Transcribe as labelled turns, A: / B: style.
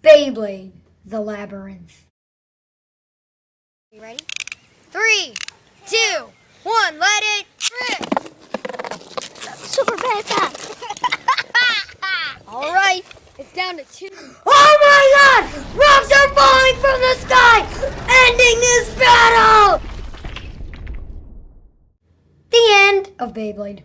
A: Beyblade, the Labyrinth.
B: You ready? 3, 2, 1, let it rip!
C: Super bad time.
B: All right, it's down to 2.
A: Oh my god! Rocks are falling from the sky! Ending this battle! The end of Beyblade.